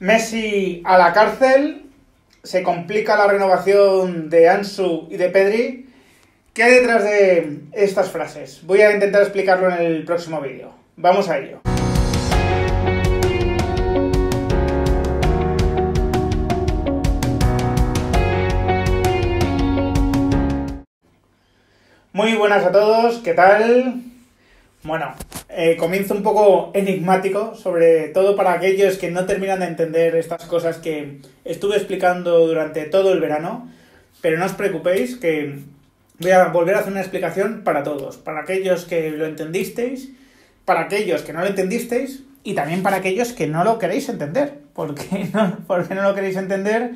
Messi a la cárcel, se complica la renovación de Ansu y de Pedri. ¿Qué hay detrás de estas frases? Voy a intentar explicarlo en el próximo vídeo. Vamos a ello. Muy buenas a todos, ¿qué tal? Bueno, comienzo un poco enigmático, sobre todo para aquellos que no terminan de entender estas cosas que estuve explicando durante todo el verano, pero no os preocupéis que voy a volver a hacer una explicación para todos, para aquellos que lo entendisteis, para aquellos que no lo entendisteis y también para aquellos que no lo queréis entender, porque no lo queréis entender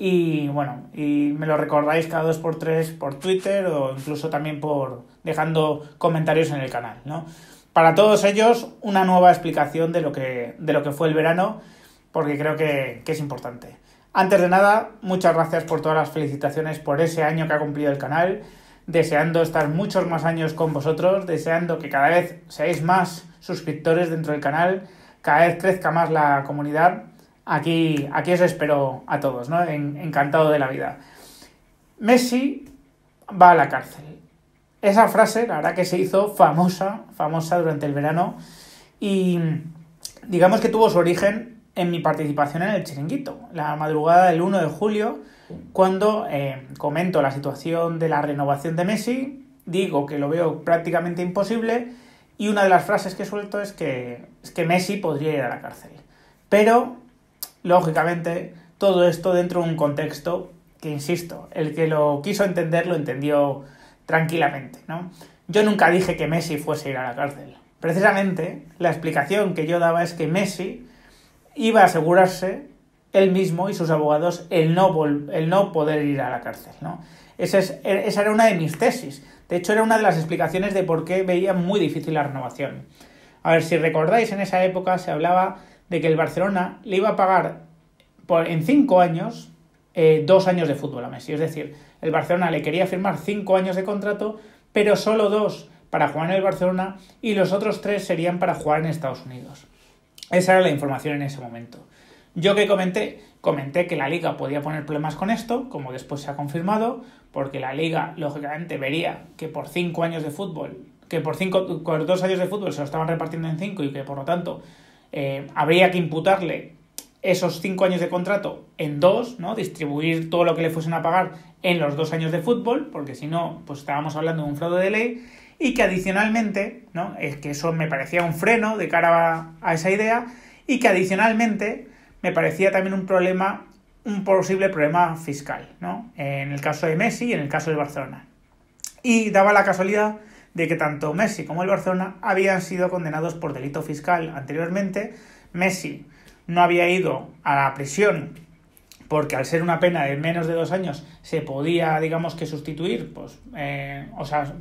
y bueno, y me lo recordáis cada 2x3 por Twitter o incluso también por dejando comentarios en el canal, ¿no? Para todos ellos, una nueva explicación de lo que fue el verano, porque creo que es importante. Antes de nada, muchas gracias por todas las felicitaciones por ese año que ha cumplido el canal, deseando estar muchos más años con vosotros, deseando que cada vez seáis más suscriptores dentro del canal, cada vez crezca más la comunidad. Aquí os espero a todos, ¿no? Encantado de la vida. Messi va a la cárcel. Esa frase, la verdad que se hizo famosa durante el verano y digamos que tuvo su origen en mi participación en el Chiringuito, la madrugada del 1 de julio, cuando comento la situación de la renovación de Messi, digo que lo veo prácticamente imposible y una de las frases que suelto es que Messi podría ir a la cárcel. Pero, lógicamente, todo esto dentro de un contexto que, insisto, el que lo quiso entender lo entendió tranquilamente, ¿no? Yo nunca dije que Messi fuese a ir a la cárcel. Precisamente, la explicación que yo daba es que Messi iba a asegurarse él mismo y sus abogados el no poder ir a la cárcel, ¿no? Esa era una de mis tesis. De hecho, era una de las explicaciones de por qué veía muy difícil la renovación. A ver, si recordáis, en esa época se hablaba de que el Barcelona le iba a pagar en 5 años 2 años de fútbol a Messi. Es decir, el Barcelona le quería firmar 5 años de contrato, pero solo 2 para jugar en el Barcelona y los otros 3 serían para jugar en Estados Unidos. Esa era la información en ese momento. Yo que comenté que la Liga podía poner problemas con esto, como después se ha confirmado, porque la Liga, lógicamente, vería que por 5 años de fútbol, que por 2 años de fútbol se lo estaban repartiendo en 5 y que, por lo tanto, habría que imputarle esos 5 años de contrato en 2, ¿no? Distribuir todo lo que le fuesen a pagar en los 2 años de fútbol, porque si no, pues estábamos hablando de un fraude de ley, y que adicionalmente, ¿no? Es que eso me parecía un freno de cara a esa idea, y que adicionalmente me parecía también un posible problema fiscal, ¿no? En el caso de Messi y en el caso del Barcelona. Y daba la casualidad de que tanto Messi como el Barcelona habían sido condenados por delito fiscal anteriormente. Messi no había ido a la prisión porque al ser una pena de menos de 2 años se podía, digamos que sustituir, pues,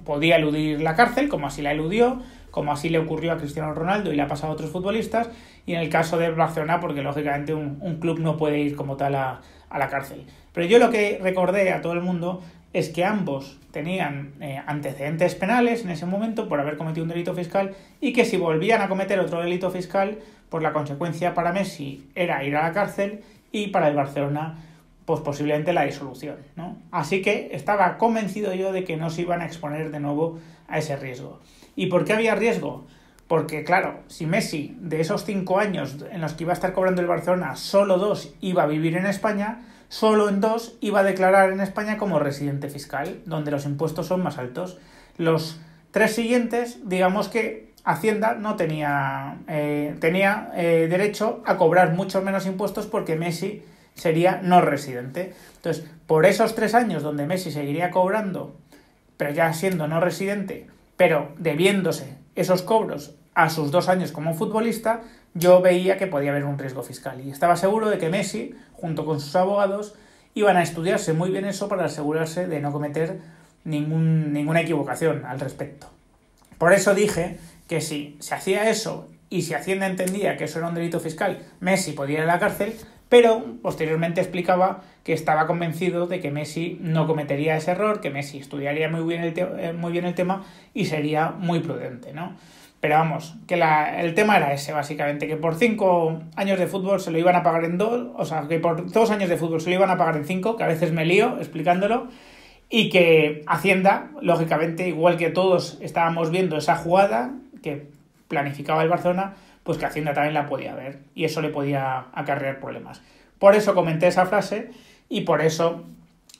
podía eludir la cárcel, como así la eludió, como así le ocurrió a Cristiano Ronaldo y le ha pasado a otros futbolistas, y en el caso de Barcelona, porque lógicamente un club no puede ir como tal a la cárcel. Pero yo lo que recordé a todo el mundo es que ambos tenían antecedentes penales en ese momento por haber cometido un delito fiscal y que si volvían a cometer otro delito fiscal, pues la consecuencia para Messi era ir a la cárcel y para el Barcelona, pues posiblemente la disolución, ¿no? Así que estaba convencido yo de que no se iban a exponer de nuevo a ese riesgo. ¿Y por qué había riesgo? Porque, claro, si Messi, de esos 5 años en los que iba a estar cobrando el Barcelona, solo 2 iba a vivir en España, solo en 2 iba a declarar en España como residente fiscal, donde los impuestos son más altos. Los 3 siguientes, digamos que Hacienda no tenía derecho a cobrar mucho menos impuestos porque Messi sería no residente. Entonces, por esos 3 años donde Messi seguiría cobrando, pero ya siendo no residente, pero debiéndose esos cobros a sus 2 años como futbolista, yo veía que podía haber un riesgo fiscal. Y estaba seguro de que Messi, junto con sus abogados, iban a estudiarse muy bien eso para asegurarse de no cometer ninguna equivocación al respecto. Por eso dije que si se hacía eso y si Hacienda entendía que eso era un delito fiscal, Messi podía ir a la cárcel, pero posteriormente explicaba que estaba convencido de que Messi no cometería ese error, que Messi estudiaría muy bien el tema y sería muy prudente, ¿no? Pero vamos, que el tema era ese, básicamente, que por 5 años de fútbol se lo iban a pagar en 2, o sea, que por 2 años de fútbol se lo iban a pagar en 5, que a veces me lío explicándolo, y que Hacienda, lógicamente, igual que todos estábamos viendo esa jugada que planificaba el Barcelona, pues que Hacienda también la podía ver, y eso le podía acarrear problemas. Por eso comenté esa frase, y por eso,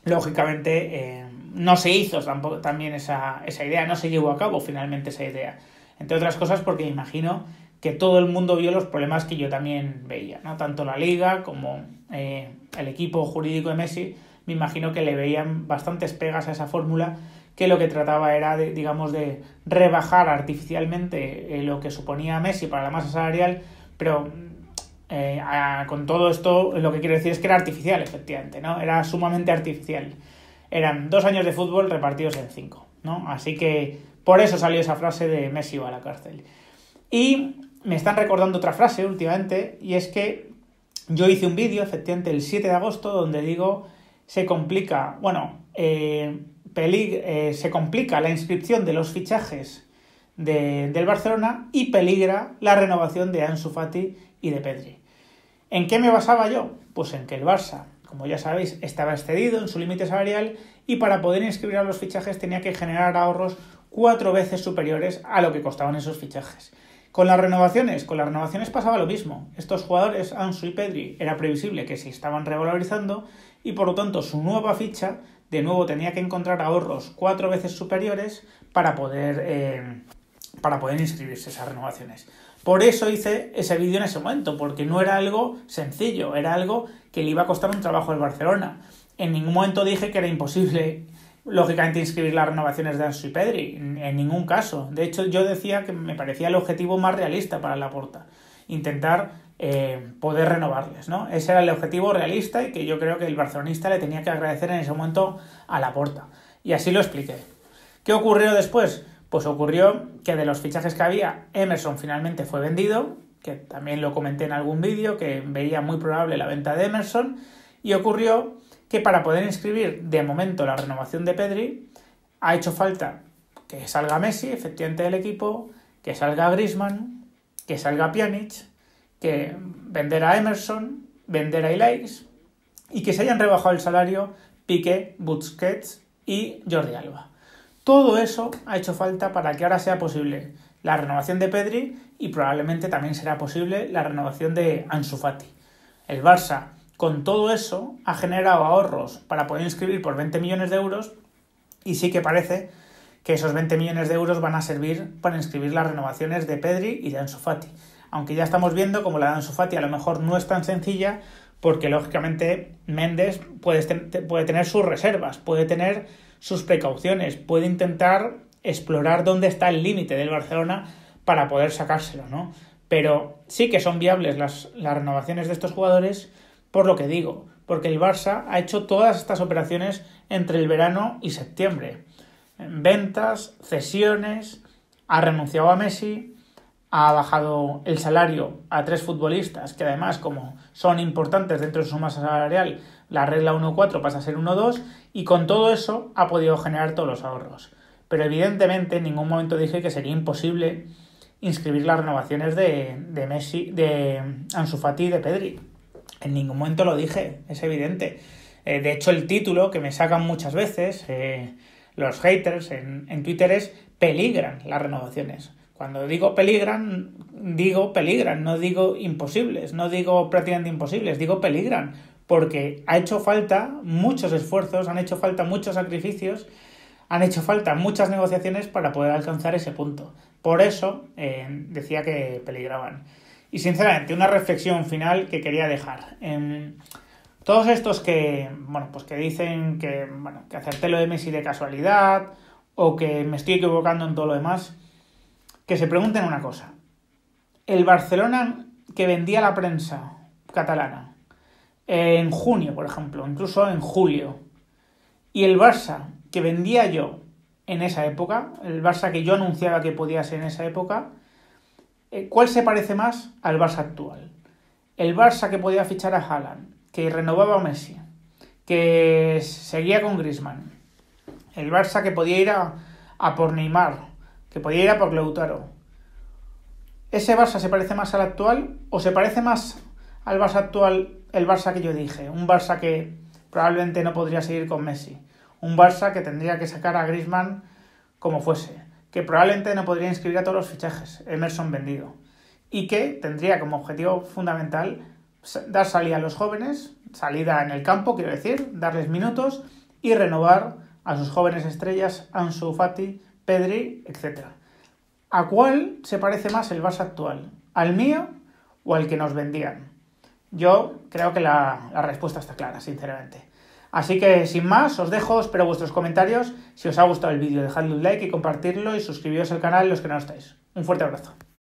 lógicamente, no se hizo tampoco, también esa idea, no se llevó a cabo finalmente esa idea. Entre otras cosas porque imagino que todo el mundo vio los problemas que yo también veía, ¿no? Tanto la Liga como el equipo jurídico de Messi, me imagino que le veían bastantes pegas a esa fórmula, que lo que trataba era de rebajar artificialmente lo que suponía Messi para la masa salarial, pero con todo esto lo que quiero decir es que era artificial, efectivamente, ¿no? Era sumamente artificial. Eran 2 años de fútbol repartidos en 5, ¿no? Así que por eso salió esa frase de Messi va a la cárcel. Y me están recordando otra frase últimamente, y es que yo hice un vídeo, efectivamente, el 7 de agosto, donde digo, se complica la inscripción de los fichajes del Barcelona y peligra la renovación de Ansu Fati y de Pedri. ¿En qué me basaba yo? Pues en que el Barça, como ya sabéis, estaba excedido en su límite salarial y para poder inscribir a los fichajes tenía que generar ahorros 4 veces superiores a lo que costaban esos fichajes. Con las renovaciones pasaba lo mismo. Estos jugadores, Ansu y Pedri, era previsible que se estaban revalorizando y por lo tanto su nueva ficha de nuevo tenía que encontrar ahorros 4 veces superiores para poder inscribirse esas renovaciones. Por eso hice ese vídeo en ese momento, porque no era algo sencillo, era algo que le iba a costar un trabajo al Barcelona. En ningún momento dije que era imposible, lógicamente, inscribir las renovaciones de Ansu y Pedri, en ningún caso. De hecho, yo decía que me parecía el objetivo más realista para Laporta, intentar poder renovarles, ¿no? Ese era el objetivo realista y que yo creo que el barcelonista le tenía que agradecer en ese momento a Laporta. Y así lo expliqué. ¿Qué ocurrió después? Pues ocurrió que de los fichajes que había, Emerson finalmente fue vendido, que también lo comenté en algún vídeo, que veía muy probable la venta de Emerson, y ocurrió que para poder inscribir de momento la renovación de Pedri, ha hecho falta que salga Messi, efectivamente, del equipo, que salga Griezmann, que salga Pjanic, que vender a Emerson, vender a Ilaix, y que se hayan rebajado el salario Piqué, Busquets y Jordi Alba. Todo eso ha hecho falta para que ahora sea posible la renovación de Pedri y probablemente también será posible la renovación de Ansu Fati. El Barça, con todo eso, ha generado ahorros para poder inscribir por 20 millones de euros y sí que parece que esos 20 millones de euros van a servir para inscribir las renovaciones de Pedri y de Ansu Fati. Aunque ya estamos viendo como la de Ansu Fati a lo mejor no es tan sencilla porque, lógicamente, Méndez puede tener sus reservas, puede tener sus precauciones, puede intentar explorar dónde está el límite del Barcelona para poder sacárselo, ¿no? Pero sí que son viables las renovaciones de estos jugadores, por lo que digo, porque el Barça ha hecho todas estas operaciones entre el verano y septiembre. Ventas, cesiones, ha renunciado a Messi, ha bajado el salario a 3 futbolistas, que además, como son importantes dentro de su masa salarial, la regla 1.4 pasa a ser 1.2, y con todo eso ha podido generar todos los ahorros. Pero evidentemente en ningún momento dije que sería imposible inscribir las renovaciones de Messi, de Ansu Fati y de Pedri. En ningún momento lo dije, es evidente. De hecho, el título que me sacan muchas veces los haters en Twitter es peligran las renovaciones. Cuando digo peligran, no digo imposibles, no digo prácticamente imposibles, digo peligran, porque ha hecho falta muchos esfuerzos, han hecho falta muchos sacrificios, han hecho falta muchas negociaciones para poder alcanzar ese punto. Por eso decía que peligraban. Y sinceramente, una reflexión final que quería dejar. Todos estos que dicen que acerté lo de Messi de casualidad o que me estoy equivocando en todo lo demás, que se pregunten una cosa. El Barcelona que vendía la prensa catalana en junio, por ejemplo, incluso en julio, y el Barça que vendía yo en esa época, el Barça que yo anunciaba que podía ser en esa época, ¿cuál se parece más al Barça actual? El Barça que podía fichar a Haaland, que renovaba a Messi, que seguía con Griezmann, el Barça que podía ir a por Neymar, que podía ir a por Lautaro, ¿ese Barça se parece más al actual o se parece más al Barça actual el Barça que yo dije? Un Barça que probablemente no podría seguir con Messi. Un Barça que tendría que sacar a Griezmann como fuese. Que probablemente no podría inscribir a todos los fichajes. Emerson vendido. Y que tendría como objetivo fundamental dar salida a los jóvenes, salida en el campo, quiero decir, darles minutos y renovar a sus jóvenes estrellas, Ansu Fati, Pedri, etc. ¿A cuál se parece más el Barça actual? ¿Al mío o al que nos vendían? Yo creo que la respuesta está clara, sinceramente. Así que, sin más, os dejo, espero vuestros comentarios. Si os ha gustado el vídeo, dejadle un like y compartirlo y suscribiros al canal los que no estáis. Un fuerte abrazo.